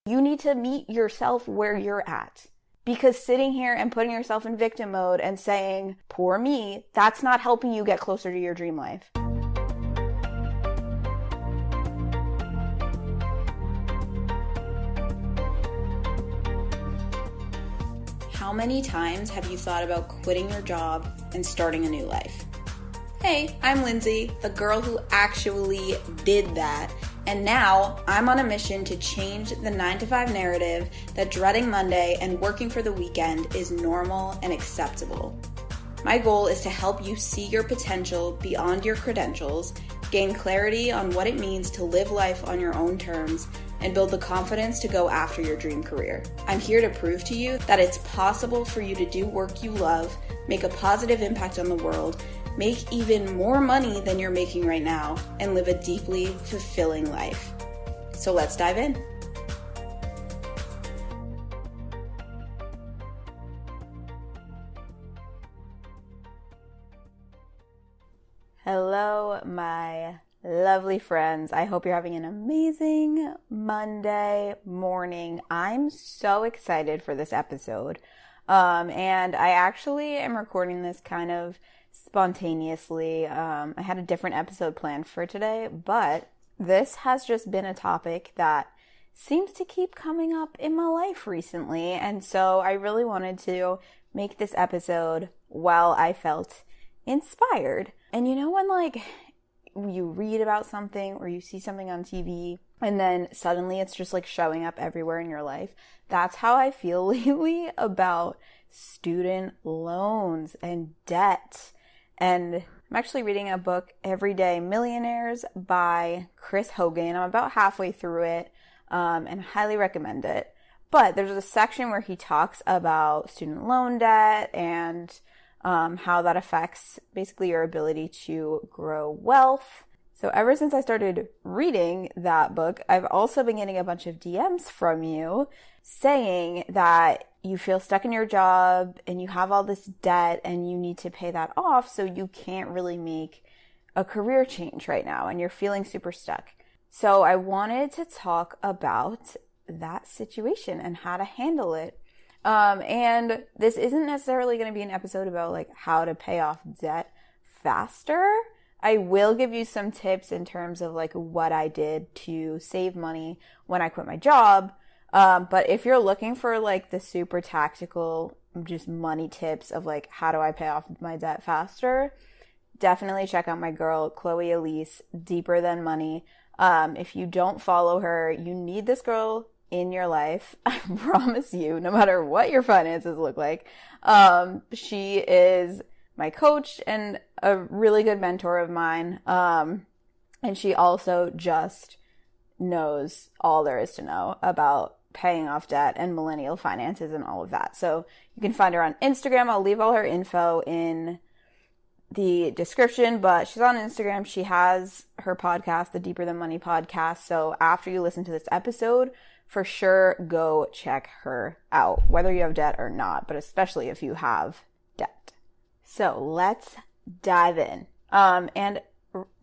You need to meet yourself where you're at. Because sitting here and putting yourself in victim mode and saying, poor me, that's not helping you get closer to your dream life. How many times have you thought about quitting your job and starting a new life? Hey, I'm Lindsay, the girl who actually did that. And now I'm on a mission to change the 9-to-5 narrative that dreading Monday and working for the weekend is normal and acceptable. My goal is to help you see your potential beyond your credentials, gain clarity on what it means to live life on your own terms, and build the confidence to go after your dream career. I'm here to prove to you that it's possible for you to do work you love, make a positive impact on the world, make even more money than you're making right now, and live a deeply fulfilling life. So let's dive in. Hello, my lovely friends. I hope you're having an amazing Monday morning. I'm so excited for this episode. And I actually am recording this kind of spontaneously. I had a different episode planned for today, but this has just been a topic that seems to keep coming up in my life recently. And so I really wanted to make this episode while I felt inspired. And you know when you read about something or you see something on TV and then suddenly it's just showing up everywhere in your life? That's how I feel lately about student loans and debt. And I'm actually reading a book, Everyday Millionaires by Chris Hogan. I'm about halfway through it and highly recommend it. But there's a section where he talks about student loan debt and how that affects basically your ability to grow wealth. So ever since I started reading that book, I've also been getting a bunch of DMs from you saying that you feel stuck in your job and you have all this debt and you need to pay that off, so you can't really make a career change right now and you're feeling super stuck. So I wanted to talk about that situation and how to handle it. And this isn't necessarily going to be an episode about how to pay off debt faster. I will give you some tips in terms of what I did to save money when I quit my job. But if you're looking for the super tactical, just money tips of how do I pay off my debt faster, definitely check out my girl, Chloe Elise, Deeper Than Money. If you don't follow her, you need this girl in your life. I promise you, no matter what your finances look like. She is my coach and a really good mentor of mine. And she also just knows all there is to know about paying off debt and millennial finances and all of that. So you can find her on Instagram. I'll leave all her info in the description, but she's on Instagram. She has her podcast, the Deeper Than Money podcast. So after you listen to this episode, for sure, go check her out, whether you have debt or not, but especially if you have debt. So let's dive in. And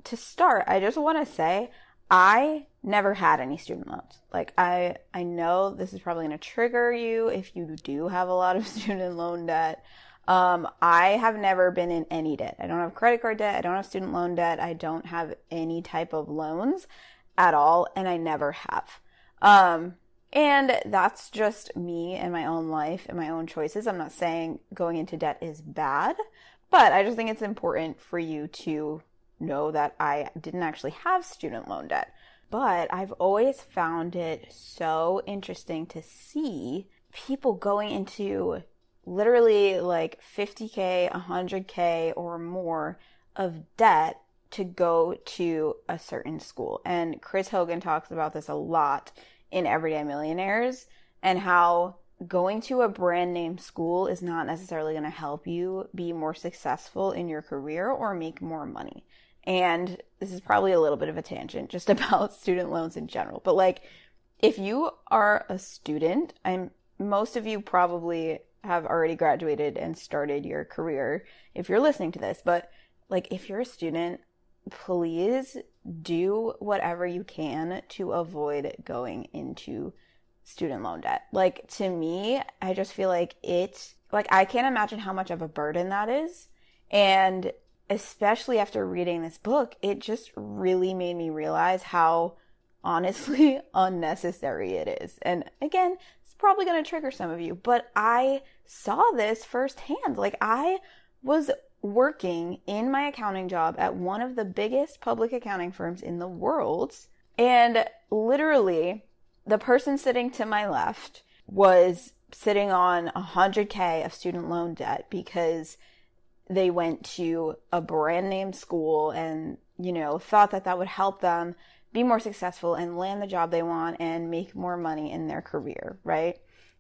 to start, I just want to say, I never had any student loans. I know this is probably going to trigger you if you do have a lot of student loan debt. I have never been in any debt. I don't have credit card debt. I don't have student loan debt. I don't have any type of loans at all, and I never have. And that's just me and my own life and my own choices. I'm not saying going into debt is bad, but I just think it's important for you to know that I didn't actually have student loan debt. But I've always found it so interesting to see people going into literally $50K, $100K or more of debt to go to a certain school. And Chris Hogan talks about this a lot in Everyday Millionaires, and how going to a brand name school is not necessarily going to help you be more successful in your career or make more money. And this is probably a little bit of a tangent just about student loans in general. But if you are a student, most of you probably have already graduated and started your career if you're listening to this. But if you're a student, please do whatever you can to avoid going into student loan debt. Like, to me, I just feel like I can't imagine how much of a burden that is. And especially after reading this book, it just really made me realize how honestly unnecessary it is. And again, it's probably going to trigger some of you, but I saw this firsthand. Like, I was working in my accounting job at one of the biggest public accounting firms in the world. And literally, the person sitting to my left was sitting on $100K of student loan debt because they went to a brand name school and, thought that would help them be more successful and land the job they want and make more money in their career, right?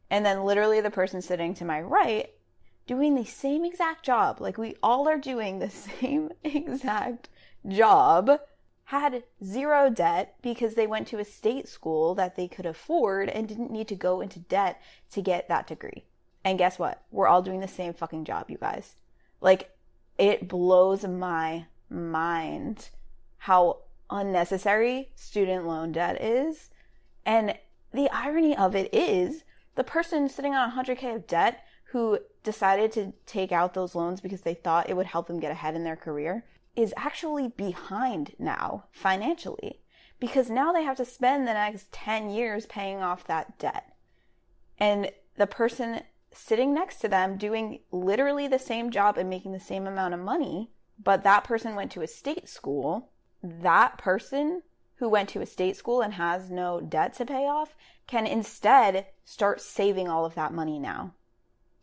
And then literally the person sitting to my right doing the same exact job, like we all are doing the same exact job, had zero debt because they went to a state school that they could afford and didn't need to go into debt to get that degree. And guess what? We're all doing the same fucking job, you guys. Like, it blows my mind how unnecessary student loan debt is. And the irony of it is the person sitting on $100K of debt who decided to take out those loans because they thought it would help them get ahead in their career is actually behind now financially, because now they have to spend the next 10 years paying off that debt. And the person sitting next to them doing literally the same job and making the same amount of money, but that person went to a state school. That person who went to a state school and has no debt to pay off can instead start saving all of that money now.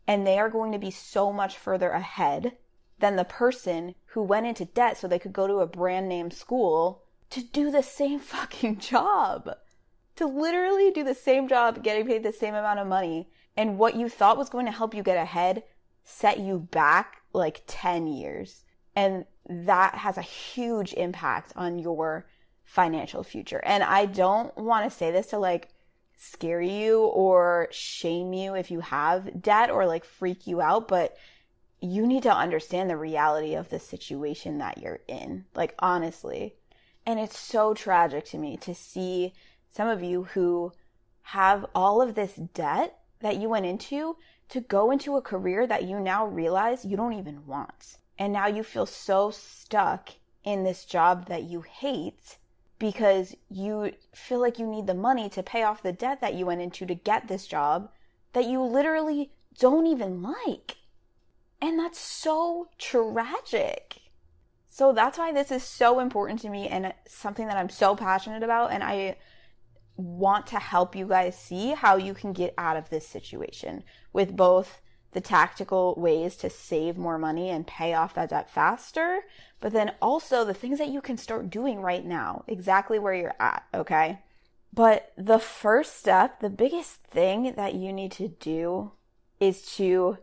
And they are going to be so much further ahead than the person who went into debt so they could go to a brand name school to do the same fucking job. To literally do the same job, getting paid the same amount of money. And what you thought was going to help you get ahead set you back like 10 years. And that has a huge impact on your financial future. And I don't want to say this to like scare you or shame you if you have debt or like freak you out, but you need to understand the reality of the situation that you're in, like honestly. And it's so tragic to me to see some of you who have all of this debt that you went into to go into a career that you now realize you don't even want. And now you feel so stuck in this job that you hate because you feel like you need the money to pay off the debt that you went into to get this job that you literally don't even like. And that's so tragic. So that's why this is so important to me and something that I'm so passionate about. And I want to help you guys see how you can get out of this situation with both the tactical ways to save more money and pay off that debt faster, but then also the things that you can start doing right now, exactly where you're at, okay? But the first step, the biggest thing that you need to do is to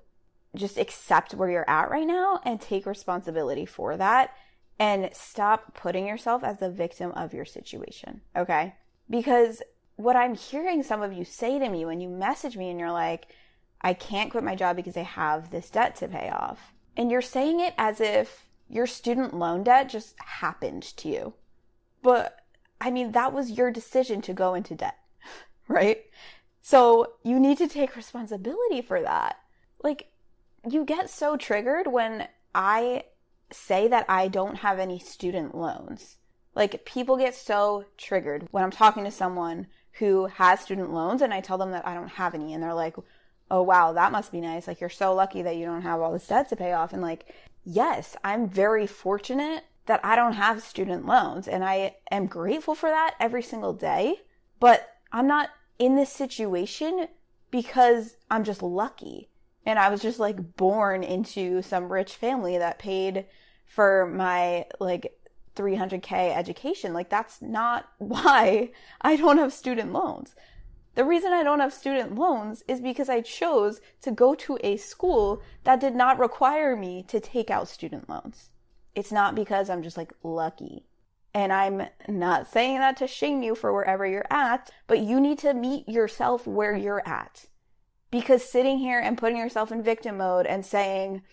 just accept where you're at right now and take responsibility for that and stop putting yourself as the victim of your situation, okay? Because what I'm hearing some of you say to me when you message me and you're like, I can't quit my job because I have this debt to pay off. And you're saying it as if your student loan debt just happened to you. But I mean, that was your decision to go into debt, right? So you need to take responsibility for that. Like, you get so triggered when I say that I don't have any student loans. Like, people get so triggered when I'm talking to someone who has student loans and I tell them that I don't have any. And they're like, oh, wow, that must be nice. Like, you're so lucky that you don't have all this debt to pay off. And like, yes, I'm very fortunate that I don't have student loans. And I am grateful for that every single day. But I'm not in this situation because I'm just lucky. And I was just like born into some rich family that paid for my like $300K education. Like, that's not why I don't have student loans. The reason I don't have student loans is because I chose to go to a school that did not require me to take out student loans. It's not because I'm just like lucky. And I'm not saying that to shame you for wherever you're at, but you need to meet yourself where you're at. Because sitting here and putting yourself in victim mode and saying,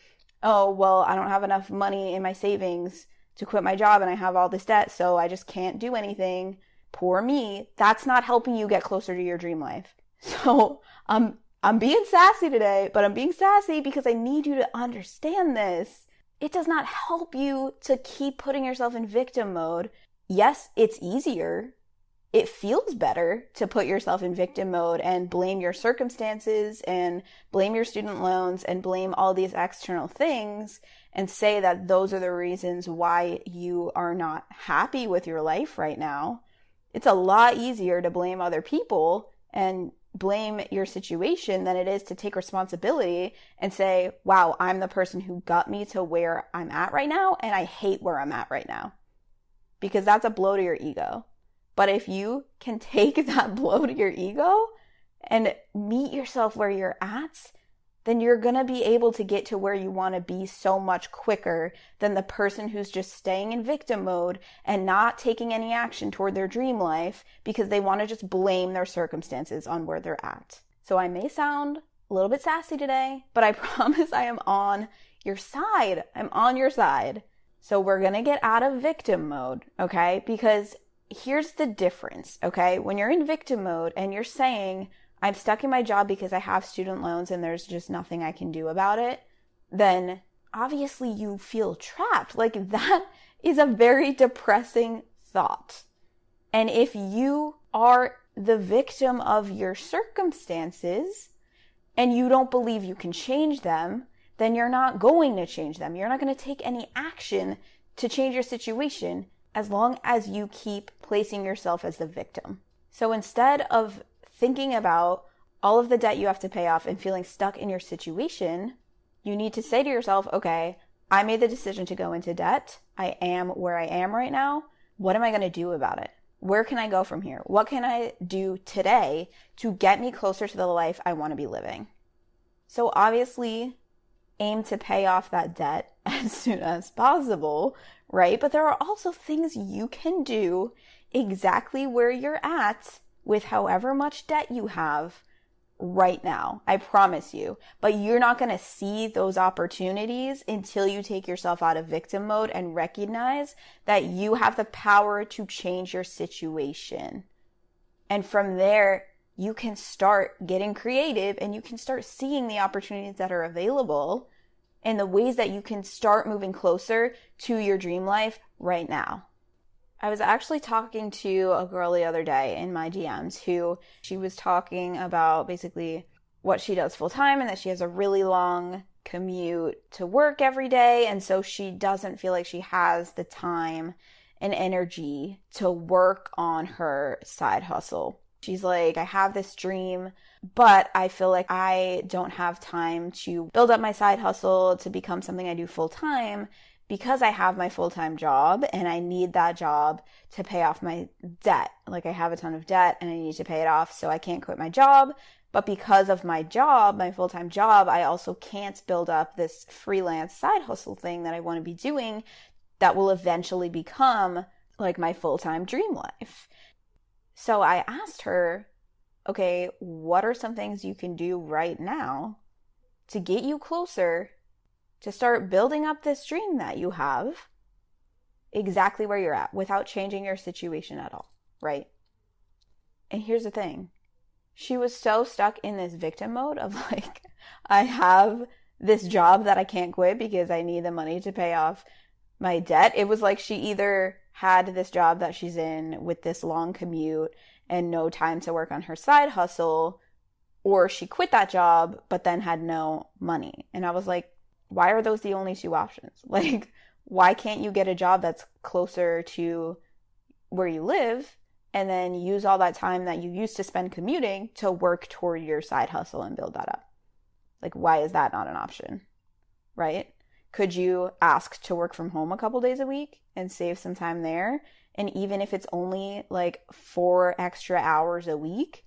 oh, well, I don't have enough money in my savings to quit my job and I have all this debt, so I just can't do anything. Poor me. That's not helping you get closer to your dream life. So I'm being sassy today, but I'm being sassy because I need you to understand this. It does not help you to keep putting yourself in victim mode. Yes, it's easier. It feels better to put yourself in victim mode and blame your circumstances and blame your student loans and blame all these external things and say that those are the reasons why you are not happy with your life right now. It's a lot easier to blame other people and blame your situation than it is to take responsibility and say, wow, I'm the person who got me to where I'm at right now, and I hate where I'm at right now. Because that's a blow to your ego. But if you can take that blow to your ego and meet yourself where you're at, then you're going to be able to get to where you want to be so much quicker than the person who's just staying in victim mode and not taking any action toward their dream life because they want to just blame their circumstances on where they're at. So I may sound a little bit sassy today, but I promise I am on your side. I'm on your side. So we're going to get out of victim mode, okay? Because here's the difference, okay? When you're in victim mode and you're saying, I'm stuck in my job because I have student loans and there's just nothing I can do about it, then obviously you feel trapped. Like, that is a very depressing thought. And if you are the victim of your circumstances and you don't believe you can change them, then you're not going to change them. You're not going to take any action to change your situation as long as you keep placing yourself as the victim. So instead of thinking about all of the debt you have to pay off and feeling stuck in your situation, you need to say to yourself, okay, I made the decision to go into debt. I am where I am right now. What am I going to do about it? Where can I go from here? What can I do today to get me closer to the life I want to be living? So obviously, aim to pay off that debt as soon as possible, right? But there are also things you can do exactly where you're at with however much debt you have right now. I promise you. But you're not going to see those opportunities until you take yourself out of victim mode and recognize that you have the power to change your situation. And from there, you can start getting creative and you can start seeing the opportunities that are available and the ways that you can start moving closer to your dream life right now. I was actually talking to a girl the other day in my DMs who she was talking about basically what she does full time and that she has a really long commute to work every day. And so she doesn't feel like she has the time and energy to work on her side hustle. She's like, I have this dream, but I feel like I don't have time to build up my side hustle to become something I do full time because I have my full-time job and I need that job to pay off my debt. Like, I have a ton of debt and I need to pay it off, so I can't quit my job. But because of my job, my full-time job, I also can't build up this freelance side hustle thing that I want to be doing that will eventually become like my full-time dream life. So I asked her, okay, what are some things you can do right now to get you closer to start building up this dream that you have exactly where you're at without changing your situation at all, right? And here's the thing. She was so stuck in this victim mode of like, I have this job that I can't quit because I need the money to pay off my debt. It was like she either had this job that she's in with this long commute and no time to work on her side hustle, or she quit that job but then had no money. And I was like, why are those the only two options? Like, why can't you get a job that's closer to where you live and then use all that time that you used to spend commuting to work toward your side hustle and build that up? Like, why is that not an option, right? Could you ask to work from home a couple days a week and save some time there? And even if it's only like 4 extra hours a week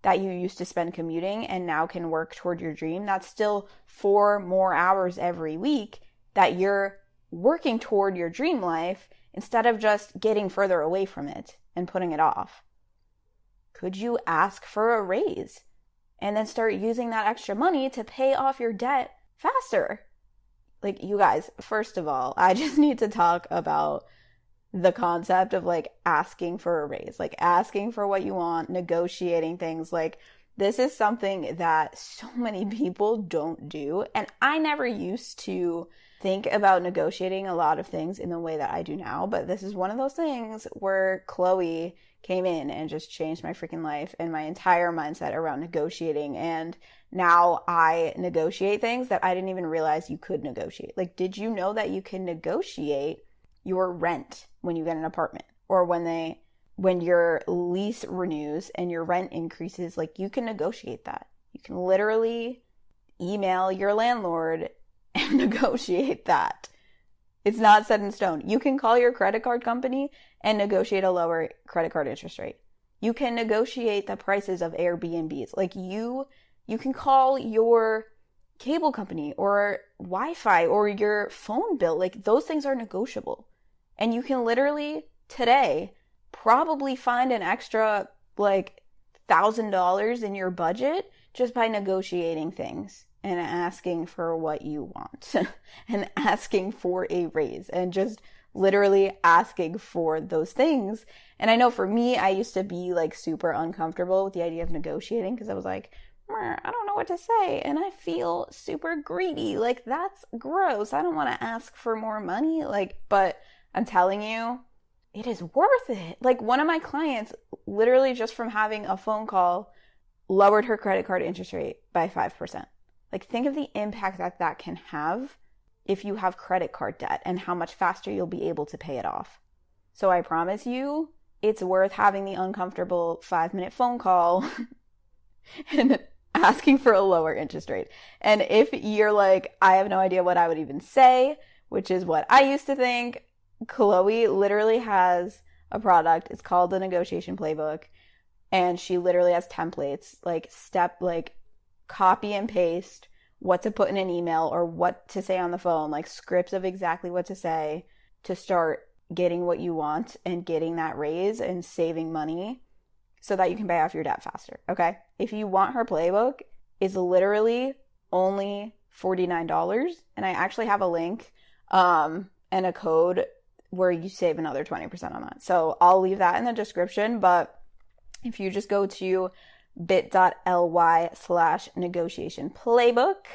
that you used to spend commuting and now can work toward your dream, that's still 4 more hours every week that you're working toward your dream life instead of just getting further away from it and putting it off. Could you ask for a raise and then start using that extra money to pay off your debt faster? Like, you guys, first of all, I just need to talk about the concept of like asking for a raise, like asking for what you want, negotiating things. Like, this is something that so many people don't do. And I never used to think about negotiating a lot of things in the way that I do now. But this is one of those things where Chloe came in and just changed my freaking life and my entire mindset around negotiating. And now I negotiate things that I didn't even realize you could negotiate. Like, did you know that you can negotiate your rent when you get an apartment, or when your lease renews and your rent increases? Like, you can negotiate that. You can literally email your landlord and negotiate that. It's not set in stone. You can call your credit card company and negotiate a lower credit card interest rate. You can negotiate the prices of Airbnbs. Like, you can call your cable company or Wi-Fi or your phone bill. Like, those things are negotiable. And you can literally today probably find an extra like $1,000 in your budget just by negotiating things and asking for what you want and asking for a raise and just literally asking for those things. And I know for me, I used to be like super uncomfortable with the idea of negotiating because I was like, I don't know what to say and I feel super greedy. Like, that's gross. I don't want to ask for more money. Like, but I'm telling you, it is worth it. Like, one of my clients literally just from having a phone call lowered her credit card interest rate by 5%. Like, think of the impact that that can have if you have credit card debt and how much faster you'll be able to pay it off. So I promise you, it's worth having the uncomfortable 5-minute phone call and asking for a lower interest rate. And if you're like, I have no idea what I would even say, which is what I used to think, Chloe literally has a product. It's called the Negotiation Playbook. And she literally has templates, like copy and paste what to put in an email or what to say on the phone, like scripts of exactly what to say to start getting what you want and getting that raise and saving money so that you can pay off your debt faster. Okay. If you want her playbook, it's literally only $49. And I actually have a link and a code where you save another 20% on that. So I'll leave that in the description. But if you just go to bit.ly/negotiation playbook,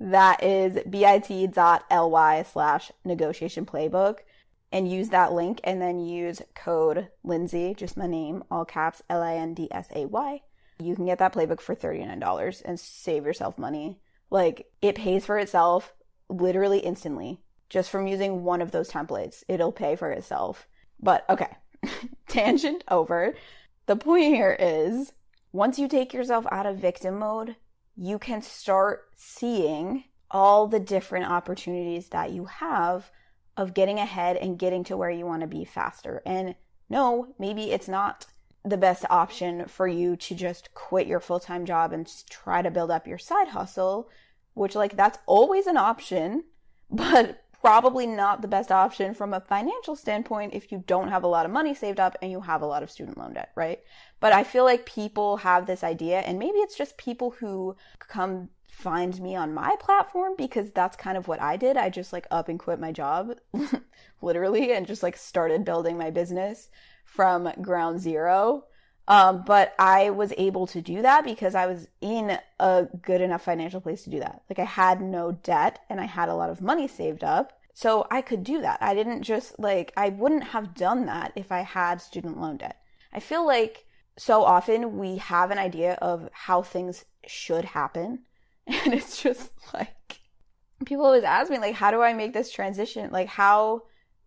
that is bit.ly/negotiation playbook, and use that link and then use code Lindsay, just my name, all caps LINDSAY. You can get that playbook for $39 and save yourself money. Like, it pays for itself literally instantly. Just from using one of those templates, it'll pay for itself. But okay, tangent over. The point here is, once you take yourself out of victim mode, you can start seeing all the different opportunities that you have of getting ahead and getting to where you want to be faster. And no, maybe it's not the best option for you to just quit your full-time job and try to build up your side hustle, which, like, that's always an option, but probably not the best option from a financial standpoint if you don't have a lot of money saved up and you have a lot of student loan debt, right? But I feel like people have this idea, and maybe it's just people who come find me on my platform because that's kind of what I did. I just like up and quit my job literally and just like started building my business from ground zero. But I was able to do that because I was in a good enough financial place to do that. Like, I had no debt and I had a lot of money saved up. So I could do that. I didn't just I wouldn't have done that if I had student loan debt. I feel like so often we have an idea of how things should happen. And it's just like, people always ask me, like, how do I make this transition? Like, how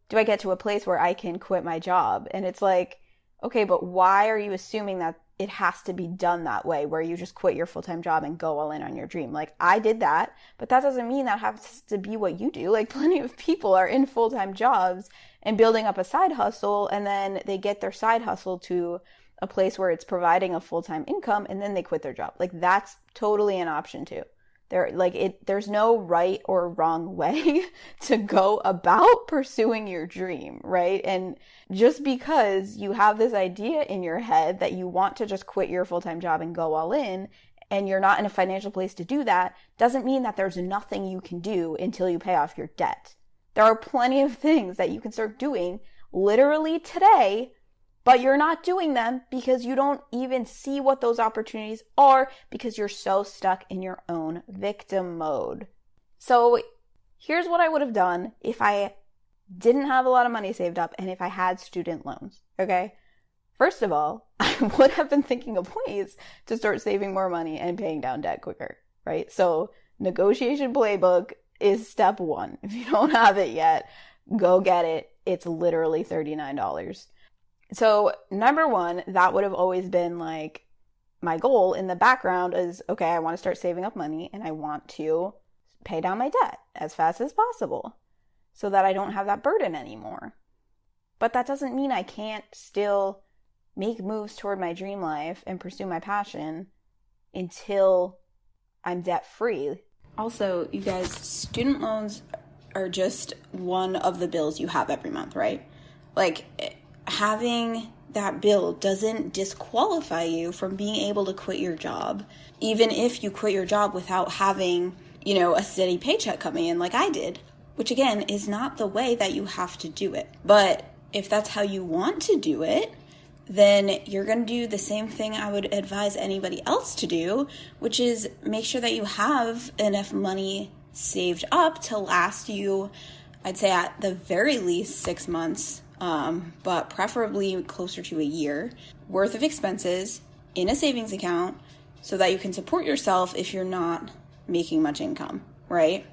do I get to a place where I can quit my job? And it's like, okay, but why are you assuming that it has to be done that way, where you just quit your full-time job and go all in on your dream? Like, I did that, but that doesn't mean that has to be what you do. Like, plenty of people are in full-time jobs and building up a side hustle, and then they get their side hustle to a place where it's providing a full-time income, and then they quit their job. Like, that's totally an option too. There's no right or wrong way to go about pursuing your dream, right? And just because you have this idea in your head that you want to just quit your full-time job and go all in, and you're not in a financial place to do that, doesn't mean that there's nothing you can do until you pay off your debt. There are plenty of things that you can start doing literally today But you're not doing them because you don't even see what those opportunities are because you're so stuck in your own victim mode. So here's what I would have done if I didn't have a lot of money saved up and if I had student loans, okay? First of all, I would have been thinking of ways to start saving more money and paying down debt quicker, right? So negotiation playbook is step one. If you don't have it yet, go get it. It's literally $39. So number one, that would have always been like my goal in the background is, okay, I want to start saving up money and I want to pay down my debt as fast as possible so that I don't have that burden anymore. But that doesn't mean I can't still make moves toward my dream life and pursue my passion until I'm debt free. Also, you guys, student loans are just one of the bills you have every month, right? Like, having that bill doesn't disqualify you from being able to quit your job, even if you quit your job without having, a steady paycheck coming in like I did, which again is not the way that you have to do it. But if that's how you want to do it, then you're going to do the same thing I would advise anybody else to do, which is make sure that you have enough money saved up to last you, I'd say at the very least 6 months, but preferably closer to a year worth of expenses in a savings account so that you can support yourself if you're not making much income, right?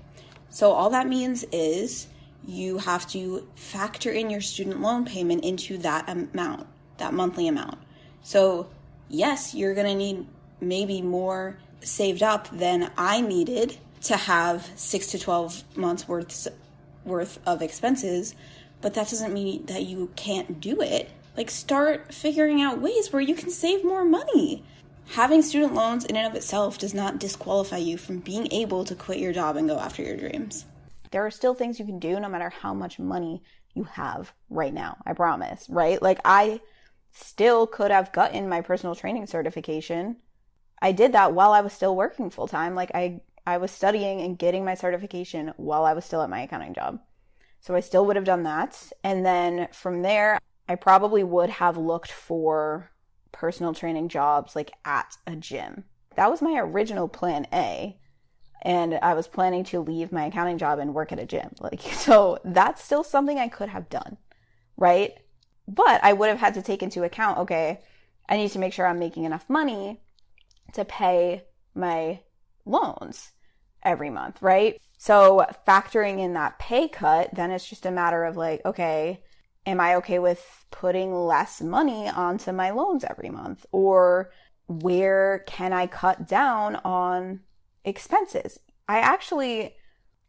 So all that means is you have to factor in your student loan payment into that amount, that monthly amount. So yes, you're going to need maybe more saved up than I needed to have 6 to 12 months worth of expenses, but that doesn't mean that you can't do it. Like, start figuring out ways where you can save more money. Having student loans in and of itself does not disqualify you from being able to quit your job and go after your dreams. There are still things you can do no matter how much money you have right now, I promise, right? Like, I still could have gotten my personal training certification. I did that while I was still working full time. Like, I was studying and getting my certification while I was still at my accounting job. So I still would have done that. And then from there, I probably would have looked for personal training jobs like at a gym. That was my original plan A. And I was planning to leave my accounting job and work at a gym. So that's still something I could have done, right? But I would have had to take into account, okay, I need to make sure I'm making enough money to pay my loans every month, right? So factoring in that pay cut, then it's just a matter of like, okay, am I okay with putting less money onto my loans every month? Or where can I cut down on expenses? I actually,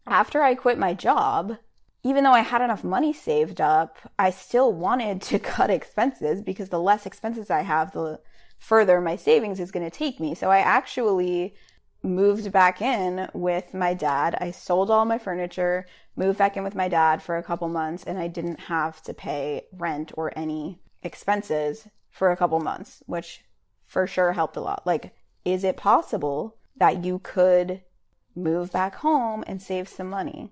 after I quit my job, even though I had enough money saved up, I still wanted to cut expenses because the less expenses I have, the further my savings is going to take me. So I actually moved back in with my dad. I sold all my furniture, moved back in with my dad for a couple months, and I didn't have to pay rent or any expenses for a couple months, which for sure helped a lot. Like, is it possible that you could move back home and save some money?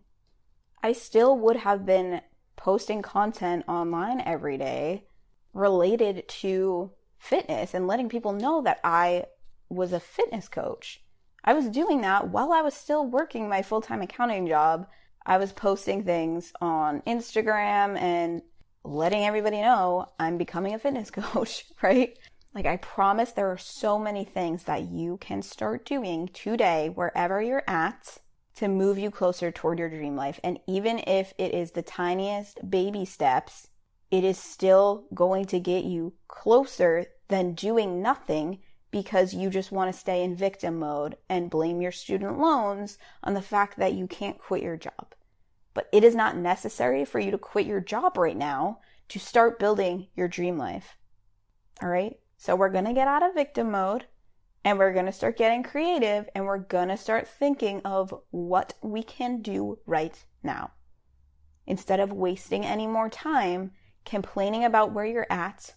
I still would have been posting content online every day related to fitness and letting people know that I was a fitness coach. I was doing that while I was still working my full-time accounting job. I was posting things on Instagram and letting everybody know I'm becoming a fitness coach, right? Like, I promise there are so many things that you can start doing today, wherever you're at, to move you closer toward your dream life. And even if it is the tiniest baby steps, it is still going to get you closer than doing nothing because you just want to stay in victim mode and blame your student loans on the fact that you can't quit your job. But it is not necessary for you to quit your job right now to start building your dream life. All right? So we're going to get out of victim mode and we're going to start getting creative and we're going to start thinking of what we can do right now. Instead of wasting any more time complaining about where you're at,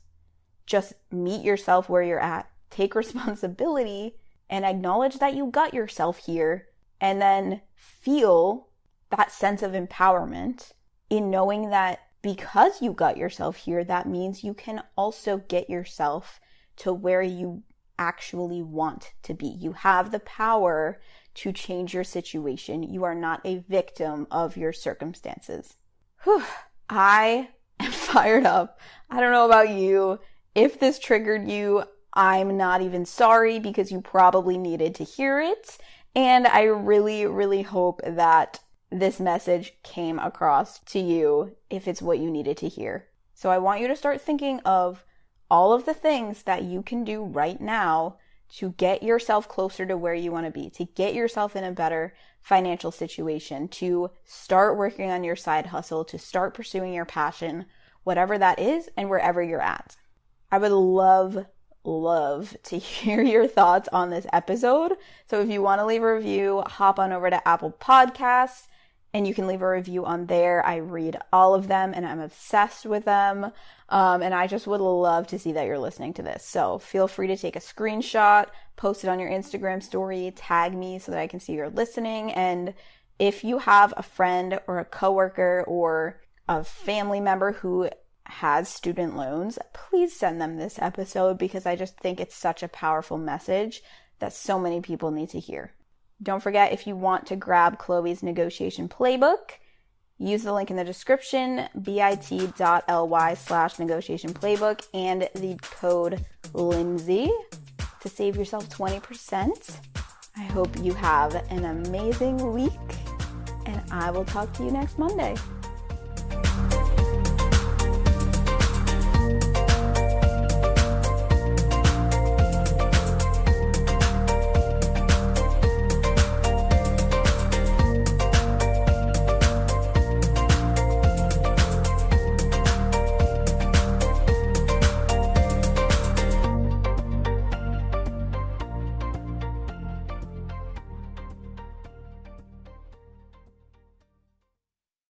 just meet yourself where you're at. Take responsibility and acknowledge that you got yourself here, and then feel that sense of empowerment in knowing that because you got yourself here, that means you can also get yourself to where you actually want to be. You have the power to change your situation. You are not a victim of your circumstances. Whew. I am fired up. I don't know about you. If this triggered you, I'm not even sorry because you probably needed to hear it. And I really, really hope that this message came across to you if it's what you needed to hear. So I want you to start thinking of all of the things that you can do right now to get yourself closer to where you want to be, to get yourself in a better financial situation, to start working on your side hustle, to start pursuing your passion, whatever that is and wherever you're at. I would love to hear your thoughts on this episode. So if you want to leave a review, hop on over to Apple Podcasts and you can leave a review on there. I read all of them and I'm obsessed with them. And I just would love to see that you're listening to this. So feel free to take a screenshot, post it on your Instagram story, tag me so that I can see you're listening. And if you have a friend or a coworker or a family member who has student loans, please send them this episode because I just think it's such a powerful message that so many people need to hear. Don't forget, if you want to grab Chloe's negotiation playbook, use the link in the description, bit.ly/negotiation playbook, and the code Lindsay to save yourself 20%. I hope you have an amazing week, and I will talk to you next Monday.